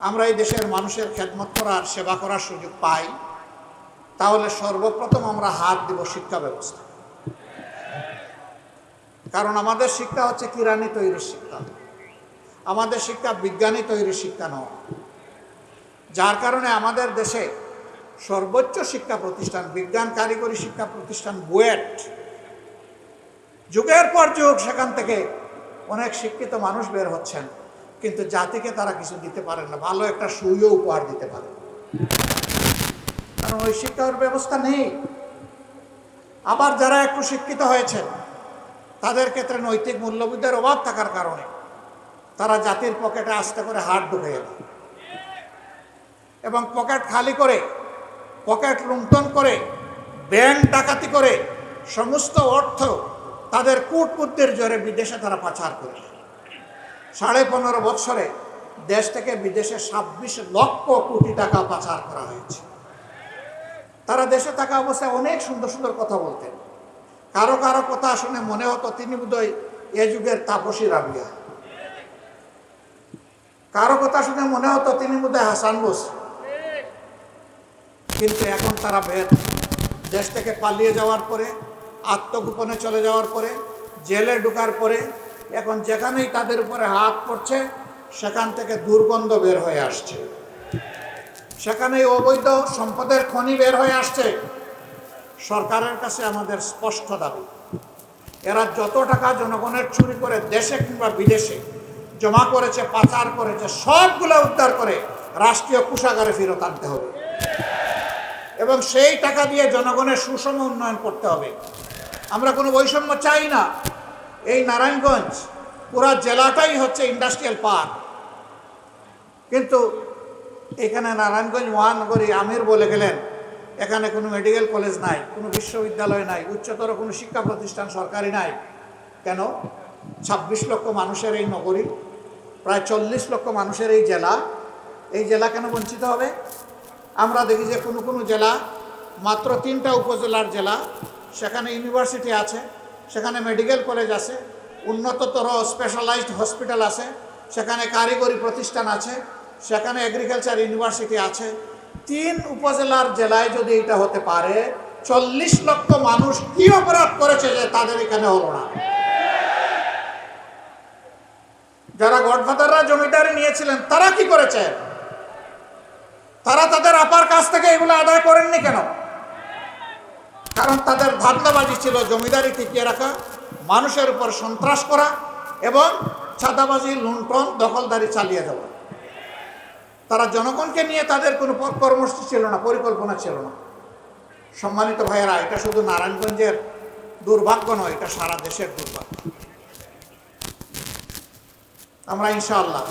আমরা এই দেশের মানুষের খেদমত করার সেবা করার সুযোগ পাই, তাহলে সর্বপ্রথম আমরা হাত দিব শিক্ষা ব্যবস্থা। কারণ আমাদের শিক্ষা হচ্ছে কিরানি তৈরির শিক্ষা, আমাদের শিক্ষা বিজ্ঞানী তৈরির শিক্ষা নয়। যার কারণে আমাদের দেশে সর্বোচ্চ শিক্ষা প্রতিষ্ঠান, বিজ্ঞান কারিগরি শিক্ষা প্রতিষ্ঠান বুয়েট, যুগের পর যুগ সেখান থেকে অনেক শিক্ষিত মানুষ বের হচ্ছেন, কিন্তু জাতিকে তারা কিছু দিতে পারেন না, ভালো একটা সুইও উপহার দিতে পারে, কারণ ওই শিক্ষার ব্যবস্থা নেই। আবার যারা একটু শিক্ষিত হয়েছেন তাদের ক্ষেত্রে নৈতিক মূল্যবোধের অভাব থাকার কারণে তারা জাতির পকেটে আস্তে করে হাত ঢুকে গেল এবং পকেট খালি করে, পকেট লুণ্ঠন করে, ব্যাংক ডাকাতি করে সমস্ত অর্থ তাদের কূটবুদ্ধির জোরে বিদেশে তারা পাচার করে। 15.5 বছরে দেশ থেকে বিদেশে 26 লক্ষ কোটি টাকা পাচার করা হয়েছে। তারা দেশে থাকা অবস্থায় অনেক সুন্দর সুন্দর কথা বলতেন, কারো কারো কথা শুনে মনে হতো তিনি বোধহয় এ যুগের তাপসী রাবিয়া, কারো কথা শুনে মনে হতো তিনি বোধহয় হাসান বোস। কিন্তু এখন তারা দেশ থেকে পালিয়ে যাওয়ার পরে, আত্মগোপনে চলে যাওয়ার পরে, জেলে ঢোকার পরে এখন যেখানেই তাদের উপরে হাত পড়ছে সেখান থেকে দুর্গন্ধ বের হয়ে আসছে, সেখানেই অবৈধ সম্পদের খনি বের হয়ে আসছে। সরকারের কাছে আমাদের স্পষ্ট দাবি, এরা যত টাকা জনগণের চুরি করে দেশে কিংবা বিদেশে জমা করেছে, পাচার করেছে, সবগুলো উদ্ধার করে রাষ্ট্রীয় কোষাগারে ফেরত আনতে হবে এবং সেই টাকা দিয়ে জনগণের সুষম উন্নয়ন করতে হবে। আমরা কোনো বৈষম্য চাই না। এই নারায়ণগঞ্জ পুরা জেলাটাই হচ্ছে ইন্ডাস্ট্রিয়াল পার্ক, কিন্তু এখানে নারায়ণগঞ্জ মহানগরী আমির বলে গেলেন এখানে কোনো মেডিকেল কলেজ নাই, কোনো বিশ্ববিদ্যালয় নাই, উচ্চতর কোনো শিক্ষা প্রতিষ্ঠান সরকারি নাই। কেন? 26 লক্ষ মানুষের এই নগরী, প্রায় 40 লক্ষ মানুষের এই জেলা কেন বঞ্চিত হবে? আমরা দেখি যে কোনো কোনো জেলা, মাত্র 3টা উপজেলার জেলা, সেখানে ইউনিভার্সিটি আছে, সেখানে মেডিকেল কলেজ আছে, উন্নততর স্পেশালাইজড হসপিটাল আছে, সেখানে কারিগরি প্রতিষ্ঠান আছে, সেখানে এগ্রিকালচার ইউনিভার্সিটি আছে। 3 উপজেলার জেলায় যদি এটা হতে পারে, 40 লক্ষ মানুষ কি অপরাধ করেছে যে তাদের এখানে হলো না? যারা গডফাদাররা জমিদারি নিয়েছিলেন তারা কি করেছে? তারা তাদের আপার কাছ থেকে এগুলো আদায় করেননি কেন? কারণ তাদের ধান্দাবাজি ছিল জমিদারি টিকিয়ে রাখা, মানুষের উপর সন্ত্রাস করা এবং চাঁদাবাজি, লুণ্ঠন, দখলদারি চালিয়ে যাওয়া। তারা জনগণকে নিয়ে তাদের কোনো কর্মসূচি ছিল না, পরিকল্পনা ছিল না। সম্মানিত ভাইয়েরা, এটা শুধু নারায়ণগঞ্জের দুর্ভাগ্য নয়, এটা সারা দেশের দুর্ভাগ্য। আমরা ইনশাআল্লাহ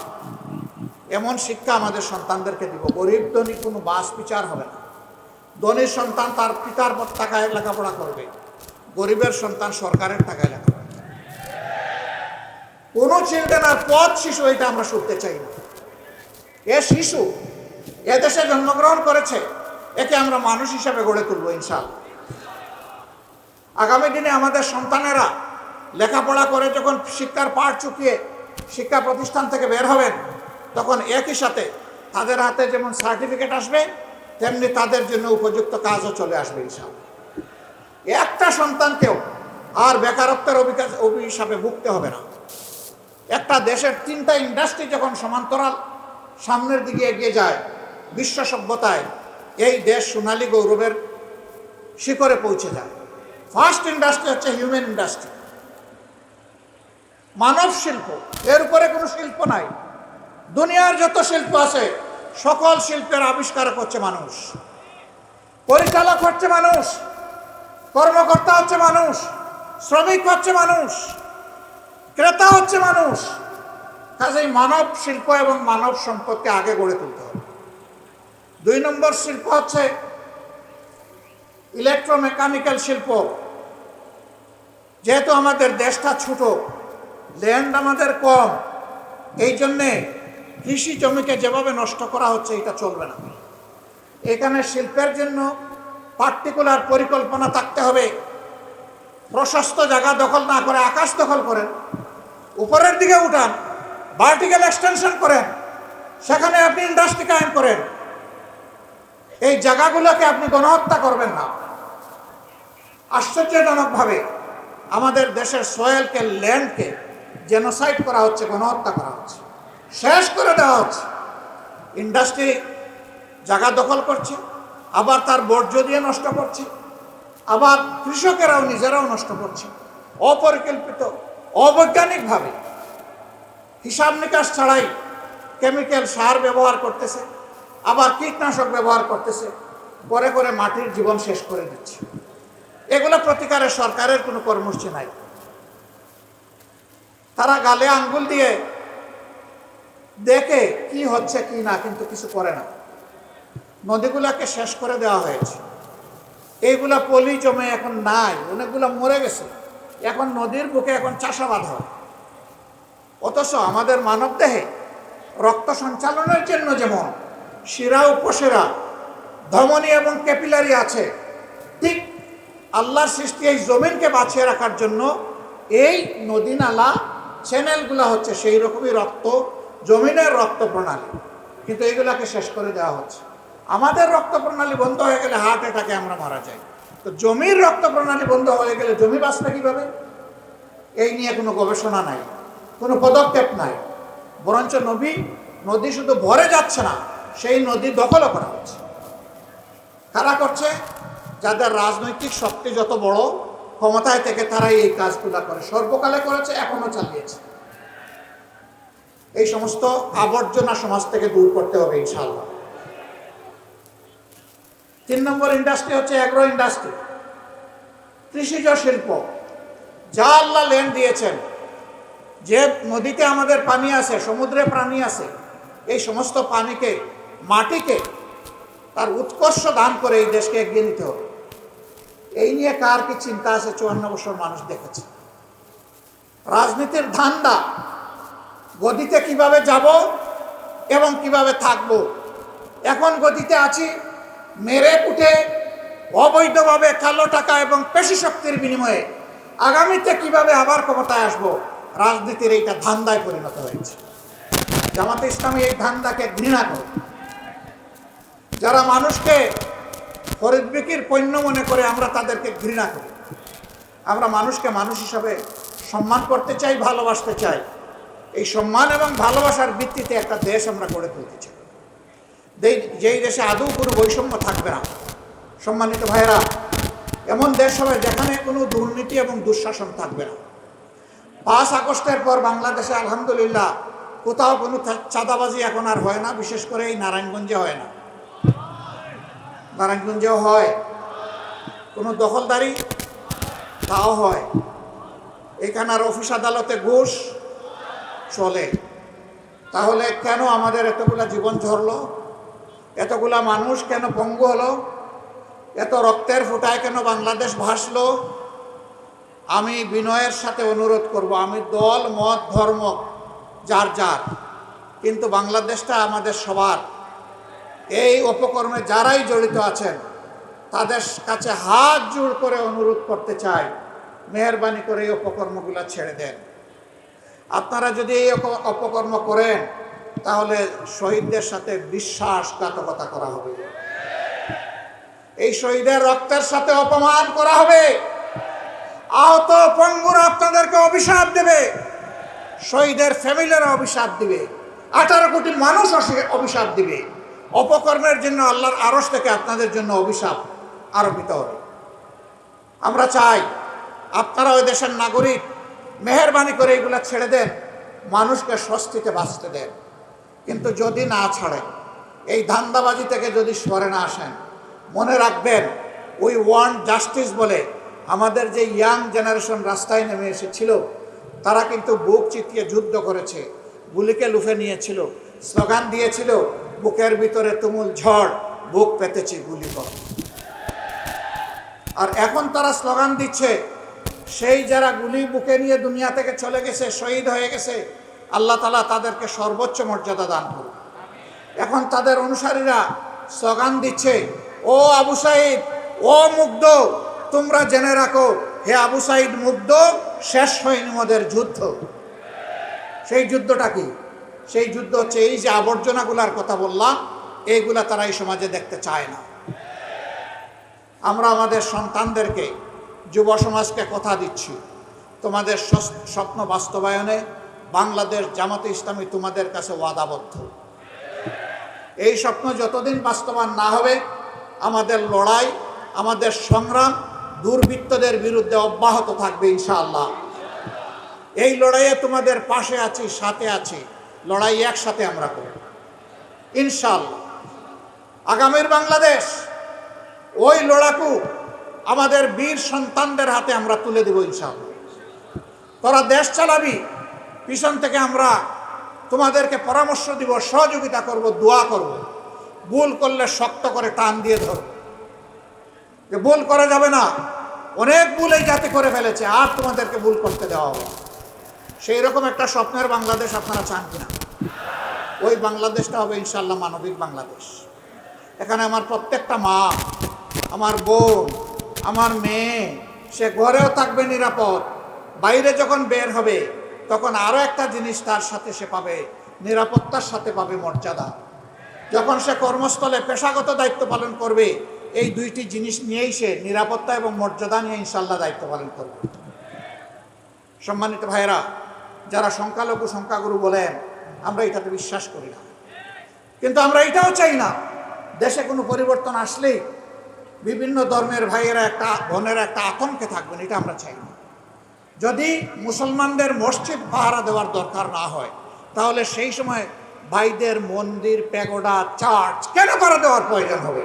এমন শিক্ষা আমাদের সন্তানদেরকে দিব, গরিব ধনী কোনো বাস বিচার হবে না। ধনীর সন্তান তার পিতার টাকায় লেখাপড়া করবে, গরিবের সন্তান সরকারের টাকায় লেখাপড়া করবে। কোনো চিলড্রেন আর পথ শিশু এটা আমরা শুনতে চাই না। এ শিশু এদেশে জন্মগ্রহণ করেছে, একে আমরা মানুষ হিসাবে গড়ে তুলবো ইনশাআল্লাহ। আগামী দিনে আমাদের সন্তানেরা লেখাপড়া করে যখন শিক্ষার পাঠ চুকিয়ে শিক্ষা প্রতিষ্ঠান থেকে বের হবেন, তখন একই সাথে তাদের হাতে যেমন সার্টিফিকেট আসবে, তেমনি তাদের জন্য উপযুক্ত কাজও চলে আসবে ইনশাআল্লাহ। একটা সন্তানকেও আর বেকারত্বের অভিশাপে ভুগতে হবে না। একটা দেশের 3টা ইন্ডাস্ট্রি যখন সমান্তরাল সামনের দিকে এগিয়ে যায় বিশ্ব সভ্যতায়, এই দেশ সোনালী গৌরবের শিখরে পৌঁছে যায়। ফার্স্ট ইন্ডাস্ট্রি হচ্ছে হিউম্যান ইন্ডাস্ট্রি, মানব শিল্প। এর উপরে কোনো শিল্প নাই। দুনিয়ার যত শিল্প আছে সকল শিল্পের আবিষ্কারক হচ্ছে মানুষ, পরিচালক হচ্ছে মানুষ, কর্মকর্তা হচ্ছে মানুষ, শ্রমিক হচ্ছে মানুষ, ক্রেতা হচ্ছে মানুষ। কাজেই মানব শিল্প এবং মানব সম্পদকে আগে গড়ে তুলতে হবে। 2 নম্বর শিল্প হচ্ছে ইলেকট্রোমেকানিক্যাল শিল্প। যেহেতু আমাদের দেশটা ছোট, ল্যান্ড আমাদের কম, এই জন্যে কৃষি জমিকে যেভাবে নষ্ট করা হচ্ছে এটা চলবে না। এখানে শিল্পের জন্য পার্টিকুলার পরিকল্পনা থাকতে হবে। প্রশস্ত জায়গা দখল না করে আকাশ দখল করেন, উপরের দিকে উঠান, ভার্টিক্যাল এক্সটেনশন করেন, সেখানে আপনি ইন্ডাস্ট্রি কায়েম করেন। এই জায়গাগুলোকে আপনি গণহত্যা করবেন না। আশ্চর্যজনকভাবে আমাদের দেশের সয়েলকে, ল্যান্ডকে জেনোসাইড করা হচ্ছে, গণহত্যা করা হচ্ছে, শেষ করে দেওয়া হচ্ছে। ইন্ডাস্ট্রি জায়গা দখল করছে, আবার তার বর্জ্য দিয়ে নষ্ট করছে, আবার কৃষকেরাও নিজেরাও নষ্ট করছে, অপরিকল্পিত, অবৈজ্ঞানিকভাবে, হিসাব নিকাশ ছাড়াই কেমিক্যাল সার ব্যবহার করতেছে, আবার কীটনাশক ব্যবহার করতেছে, করে করে মাটির জীবন শেষ করে দিচ্ছে। এগুলো প্রতিকারে সরকারের কোনো কর্মসূচি নাই। তারা গালে আঙ্গুল দিয়ে দেখে কি হচ্ছে কি না, কিন্তু কিছু করে না। নদীগুলাকে শেষ করে দেওয়া হয়েছে, এইগুলা পলি জমে এখন নাই, অনেকগুলো মরে গেছে। এখন নদীর বুকে এখন চাষাবাদ হয়। অথচ আমাদের মানব দেহে রক্ত সঞ্চালনের জন্য যেমন শিরা, উপশিরা, ধমনী এবং ক্যাপিলারি আছে, ঠিক আল্লাহর সৃষ্টি এই জমিনকে বাঁচিয়ে রাখার জন্য এই নদী নালা চ্যানেলগুলো হচ্ছে সেই রকমই রক্ত, জমিনের রক্ত প্রণালী, কিন্তু এইগুলাকে শেষ করে দেওয়া হচ্ছে। আমাদের রক্ত প্রণালী বন্ধ হয়ে গেলে হার্ট অ্যাটাকে আমরা মারা যাই, তো জমির রক্ত প্রণালী বন্ধ হয়ে গেলে জমি বাঁচবে কীভাবে? এই নিয়ে কোনো গবেষণা নাই, কোনো পদক্ষেপ নাই। বরঞ্চ নদী শুধু ভরে যাচ্ছে না, সেই নদী দখলও করা হচ্ছে। কারা করছে? যাদের রাজনৈতিক শক্তি যত বড়, ক্ষমতায় থেকে তারাই এই কাজগুলো করে, সর্বকালে করেছে, এখনো চালিয়েছে। এই সমস্ত আবর্জনা সমাজ থেকে দূর করতে হবে ইনশাআল্লাহ। 3 নম্বর ইন্ডাস্ট্রি হচ্ছে অ্যাগ্রো ইন্ডাস্ট্রি, কৃষিজ শিল্প। যা আল্লাহ ল্যান্ড দিয়েছেন, যে নদীতে আমাদের পানি আছে, সমুদ্রে পানি আছে, এই সমস্ত পানিকে, মাটিকে তার উৎকর্ষ দান করে এই দেশকে এগিয়ে নিতে হবে। এই নিয়ে কার কি চিন্তা আছে 54 বছর মানুষ দেখেছে। রাজনীতির ধান্দা, গদিতে কিভাবে যাব এবং কিভাবে থাকব। এখন গদিতে আছি, মেরে কুটে অবৈধভাবে কালো টাকা এবং পেশি শক্তির বিনিময়ে আগামীতে কিভাবে আবার ক্ষমতায় আসব, রাজনীতির এইটা ধান্দায় পরিণত হয়েছে। জামাতে ইসলামী এই ধান্দাকে ঘৃণা করে। যারা মানুষকে খরিদ বিক্রির পণ্য মনে করে, আমরা তাদেরকে ঘৃণা করি। আমরা মানুষকে মানুষ হিসাবে সম্মান করতে চাই, ভালোবাসতে চাই। এই সম্মান এবং ভালোবাসার ভিত্তিতে একটা দেশ আমরা গড়ে তুলতে চাই, যেই দেশে আদৌ কোনো বৈষম্য থাকবে না। সম্মানিত ভাইয়েরা, এমন দেশ হবে যেখানে কোনো দুর্নীতি এবং দুঃশাসন থাকবে না। 5 আগস্টের পর বাংলাদেশে আলহামদুলিল্লাহ কোথাও কোনো চাঁদাবাজি এখন আর হয় না, বিশেষ করে এই নারায়ণগঞ্জে হয় না। নারায়ণগঞ্জেও হয়। কোনো দখলদারি, তাও হয়। এখানে আর অফিস আদালতে ঘুষ চলে। তাহলে কেন আমাদের এতগুলা জীবন ঝরলো? এতগুলা মানুষ কেন পঙ্গু হলো? এত রক্তের ফোঁটায় কেন বাংলাদেশ ভাসলো? আমি বিনয়ের সাথে অনুরোধ করব, আমি দল, মত, ধর্ম যার যার, কিন্তু বাংলাদেশটা আমাদের সবার। এই অপকর্মে যারাই জড়িত আছেন তাদের কাছে হাত জোড় করে অনুরোধ করতে চাই, মেহেরবানি করে এই অপকর্মগুলো ছেড়ে দেন। আপনারা যদি এই অপকর্ম করেন তাহলে শহীদদের সাথে বিশ্বাসঘাতকতা করা হবে, এই শহীদের রক্তের সাথে অপমান করা হবে। আহত পঙ্গুরা আপনাদেরকে অভিশাপ দেবে, শহীদের ফ্যামিলিরা অভিশাপ দিবে, 18 কোটি মানুষ অভিশাপ দিবে। অপকর্মের জন্য আল্লাহর আরশ থেকে আপনাদের জন্য অভিশাপ আরোপিত হবে। আমরা চাই আপনারা ওই দেশের নাগরিক, মেহেরবানি করে এগুলা ছেড়ে দেন, মানুষকে স্বস্তিতে বাঁচতে দেন। কিন্তু যদি না ছাড়েন, এই ধান্দাবাজি থেকে যদি সরে না আসেন, মনে রাখবেন উই ওয়ান্ট জাস্টিস বলে আমাদের যে ইয়াং জেনারেশন রাস্তায় নেমে এসেছিল, তারা কিন্তু বুক চিতিয়ে যুদ্ধ করেছে, গুলিকে লুফে নিয়েছিল, স্লোগান দিয়েছিল, বুকের ভিতরে তুমুল ঝড়, বুক পেতেছি গুলি কর। আর এখন তারা স্লোগান দিচ্ছে, সেই যারা গুলি বুকে নিয়ে দুনিয়া থেকে চলে গেছে, শহীদ হয়ে গেছে, আল্লাহ তাআলা তাদেরকে সর্বোচ্চ মর্যাদা দান করুন। এখন তাদের অনুসারীরা স্লোগান দিচ্ছে, ও আবু সাঈদ, ও মুগ্ধ, তোমরা জেনে রাখো, হে আবু সাঈদ মুগ্ধ, শেষ হয়নি মোদের যুদ্ধ। সেই যুদ্ধটা কি? সেই যুদ্ধ হচ্ছে এই যে আবর্জনাগুলার কথা বললাম, এইগুলা তারা এই সমাজে দেখতে চায় না। আমরা আমাদের সন্তানদেরকে, যুব সমাজকে কথা দিচ্ছি, তোমাদের স্বপ্ন বাস্তবায়নে বাংলাদেশ জামাতে ইসলামী তোমাদের কাছে ওয়াদাবদ্ধ। এই স্বপ্ন যতদিন বাস্তবায়ন না হবে, আমাদের লড়াই, আমাদের সংগ্রাম দুর্বৃত্তদের বিরুদ্ধে অব্যাহত থাকবে ইনশাআল্লাহ। এই লড়াইয়ে তোমাদের পাশে আছি, সাথে আছি, লড়াই একসাথে আমরা করব ইনশাআল্লাহ। আগামীর বাংলাদেশ ওই লড়াকু আমাদের বীর সন্তানদের হাতে আমরা তুলে দেব ইনশাআল্লাহ। তোরা দেশ চালাবি, পিছন থেকে আমরা তোমাদেরকে পরামর্শ দিব, সহযোগিতা করব, দোয়া করব। ভুল করলে শক্ত করে টান দিয়ে ধরব, যে ভুল করা যাবে না, অনেক ভুল এই জাতি করে ফেলেছে, আর তোমাদেরকে ভুল করতে দেওয়া হবে। সেই রকম একটা স্বপ্নের বাংলাদেশ আপনারা চান কিনা? ওই বাংলাদেশটা হবে ইনশাআল্লাহ মানবিক বাংলাদেশ। এখানে আমার প্রত্যেকটা মা, আমার বোন, আমার মেয়ে, সে ঘরেও থাকবে নিরাপদ, বাইরে যখন বের হবে তখন আরও একটা জিনিস তার সাথে সে পাবে, নিরাপত্তার সাথে পাবে মর্যাদা। যখন সে কর্মস্থলে পেশাগত দায়িত্ব পালন করবে, এই দুইটি জিনিস নিয়েই সে নিরাপত্তা এবং মর্যাদা নিয়ে ইনশাআল্লাহ দায়িত্ব পালন করবে। সম্মানিত ভাইয়েরা, যারা সংখ্যালঘু সংখ্যাগুরু বলেন, আমরা এটাতে বিশ্বাস করি না, কিন্তু আমরা এটাও চাই না দেশে কোনো পরিবর্তন আসলেই বিভিন্ন ধর্মের ভাইয়েরা একটা বোনেরা একটা আতঙ্কে থাকবেন, এটা আমরা চাই না। যদি মুসলমানদের মসজিদ পাহারা দেওয়ার দরকার না হয়, তাহলে সেই সময় ভাইদের মন্দির, প্যাগোডা, চার্চ কেন পাহারা দেওয়ার প্রয়োজন হবে?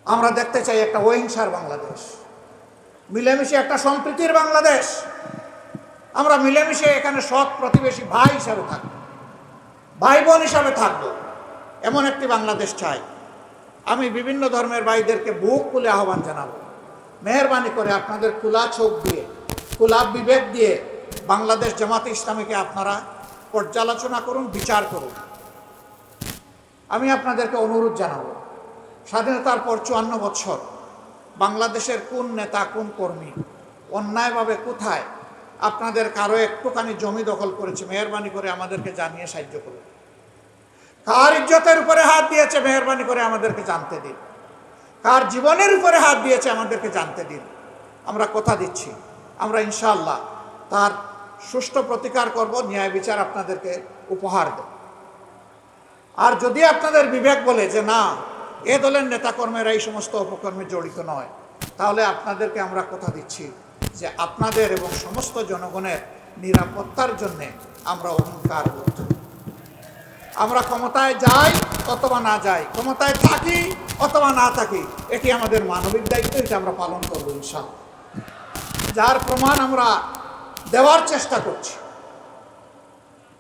আমরা দেখতে চাই একটা অহিংসার বাংলাদেশ, মিলেমিশে একটা সম্প্রীতির বাংলাদেশ। আমরা মিলেমিশে এখানে সৎ প্রতিবেশী ভাই হিসাবে থাকবো, ভাই বোন হিসাবে থাকবো, এমন একটি বাংলাদেশ চাই। আমি বিভিন্ন ধর্মের ভাইদেরকে বুক খুলে আহ্বান জানাবো, মেহরবানি করে আপনাদের খোলা চোখ দিয়ে, খোলা বিবেক দিয়ে বাংলাদেশ জামাতে ইসলামীকে আপনারা পর্যালোচনা করুন, বিচার করুন। আমি আপনাদেরকে অনুরোধ জানাবো, স্বাধীনতার পর 54 বছর বাংলাদেশের কোন নেতা, কোন কর্মী অন্যায়ভাবে কোথায় আপনাদের কারো একটুখানি জমি দখল করেছে, মেহরবানি করে আমাদেরকে জানিয়ে সাহায্য করুন। কার ইজ্জতের উপরে হাত দিয়েছে, মেহরবানি করে আমাদেরকে জানতে দিন। কার জীবনের উপরে হাত দিয়েছে, আমাদেরকে জানতে দিন। আমরা কথা দিচ্ছি, আমরা ইনশাআল্লাহ তার সুষ্ঠু প্রতিকার করব, ন্যায় বিচার আপনাদেরকে উপহার দেব। আর যদি আপনাদের বিবেক বলে যে না, এ দলের নেতাকর্মীরা এই সমস্ত অপকর্মে জড়িত নয়, তাহলে আপনাদেরকে আমরা কথা দিচ্ছি যে আপনাদের এবং সমস্ত জনগণের নিরাপত্তার জন্যে আমরা অহংকার করব। আমরা ক্ষমতায় যাই অথবা না যাই, ক্ষমতায় থাকি অথবা না থাকি, এটি আমাদের মানবিক দায়িত্ব, এটা আমরা পালন করবো ইনশাআল্লাহ। যার প্রমাণ আমরা দেওয়ার চেষ্টা করছি।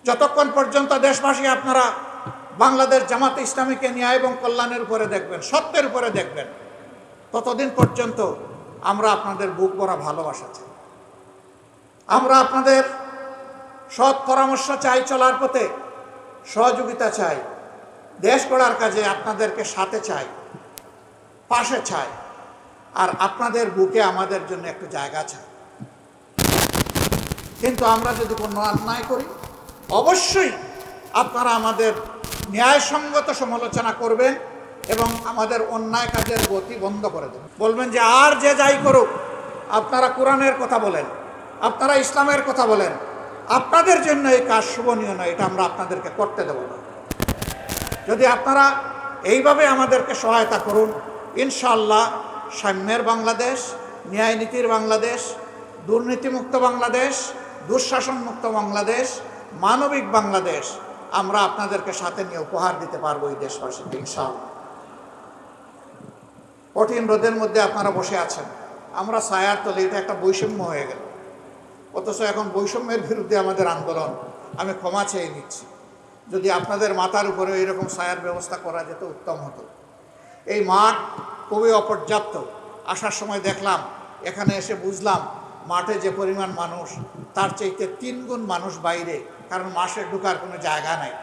যতক্ষণ পর্যন্ত দেশবাসী আপনারা বাংলাদেশ জামাতে ইসলামীকে ন্যায় এবং কল্যাণের উপরে দেখবেন, সত্যের উপরে দেখবেন, ততদিন পর্যন্ত আমরা আপনাদের বুক ভরা ভালোবাসা চাই। আমরা আপনাদের সৎ পরামর্শ চাই, চলার পথে সহযোগিতা চাই, দেশ গড়ার কাজে আপনাদেরকে সাথে চাই, পাশে চাই, আর আপনাদের বুকে আমাদের জন্য একটু জায়গা চাই। কিন্তু আমরা যদি কোনো অন্যায় করি, অবশ্যই আপনারা আমাদের ন্যায়সঙ্গত সমালোচনা করবেন এবং আমাদের অন্যায় কাজের গতি বন্ধ করে দেবেন। বলবেন যে আর যে যাই করুক, আপনারা কোরআনের কথা বলেন, আপনারা ইসলামের কথা বলেন, আপনাদের জন্য এই কাজ শোভনীয় নয়, এটা আমরা আপনাদেরকে করতে দেব না। যদি আপনারা এইভাবে আমাদেরকে সহায়তা করুন, ইনশাআল্লাহ সাম্যের বাংলাদেশ, ন্যায় নীতির বাংলাদেশ, দুর্নীতিমুক্ত বাংলাদেশ, দুঃশাসনমুক্ত বাংলাদেশ, মানবিক বাংলাদেশ আমরা আপনাদেরকে সাথে নিয়ে উপহার দিতে পারবো এই দেশবাসীকে ইনশাআল্লাহ। কঠিন রোদের মধ্যে আপনারা বসে আছেন, আমরা ছায়ার তলে, এটা একটা বৈষম্য হয়ে গেল। অথচ এখন বৈষম্যের বিরুদ্ধে আমাদের আন্দোলন। আমি ক্ষমা চেয়ে নিচ্ছি, যদি আপনাদের মাথার উপরে এইরকম ছায়ার ব্যবস্থা করা যেত উত্তম হতো। এই মাঠ খুবই অপর্যাপ্ত। আসার সময় দেখলাম, এখানে এসে বুঝলাম মাঠে যে পরিমাণ মানুষ, তার চাইতে 3 গুণ মানুষ বাইরে, কারণ মাঠে ঢোকার কোনো জায়গা নাই।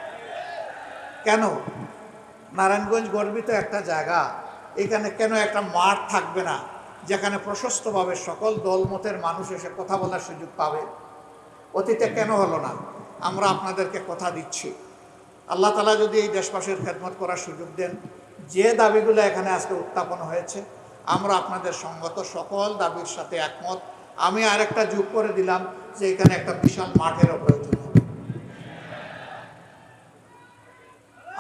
কেন? নারায়ণগঞ্জ গর্বিত একটা জায়গা, এখানে কেন একটা মাঠ থাকবে না যেখানে প্রশস্তভাবে সকল দলমতের মানুষ এসে কথা বলার সুযোগ পাবে? অতীতে কেন হলো না? আমরা আপনাদেরকে কথা দিচ্ছি, আল্লাহ তাআলা যদি এই দেশবাসীর খেদমত করার সুযোগ দেন, যে দাবিগুলো এখানে আজকে উত্থাপন হয়েছে আমরা আপনাদের সঙ্গত সকল দাবির সাথে একমত। আমি আরেকটা যোগ করে দিলাম যে এখানে একটা বিশাল মাঠেরও প্রয়োজন হবে।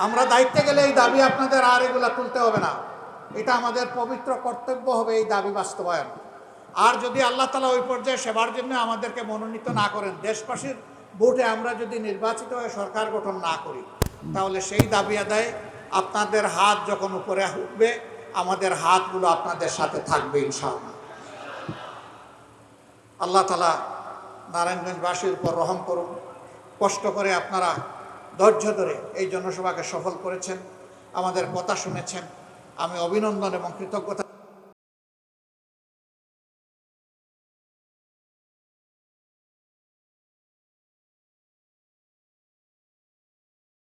আমরা দায়িত্বে গেলে এই দাবি আপনাদের আর এগুলা তুলতে হবে না, এটা আমাদের পবিত্র কর্তব্য হবে এই দাবি বাস্তবায়ন। আর যদি আল্লাহ তাআলা ওই পর্যায়ে সেবার জন্য আমাদেরকে মনোনীত না করেন, দেশবাসীর ভোটে আমরা যদি নির্বাচিত হয়ে সরকার গঠন না করি, তাহলে সেই দাবি আদায়ে আপনাদের হাত যখন উপরে উঠবে আমাদের হাতগুলো আপনাদের সাথে থাকবে ইনশাআল্লাহ। আল্লাহ তাআলা নারায়ণগঞ্জবাসীর উপর রহম করুন। কষ্ট করে আপনারা ধৈর্য ধরে এই জনসভাকে সফল করেছেন, আমাদের কথা শুনেছেন। আমি অভিনন্দন এবং কৃতজ্ঞতা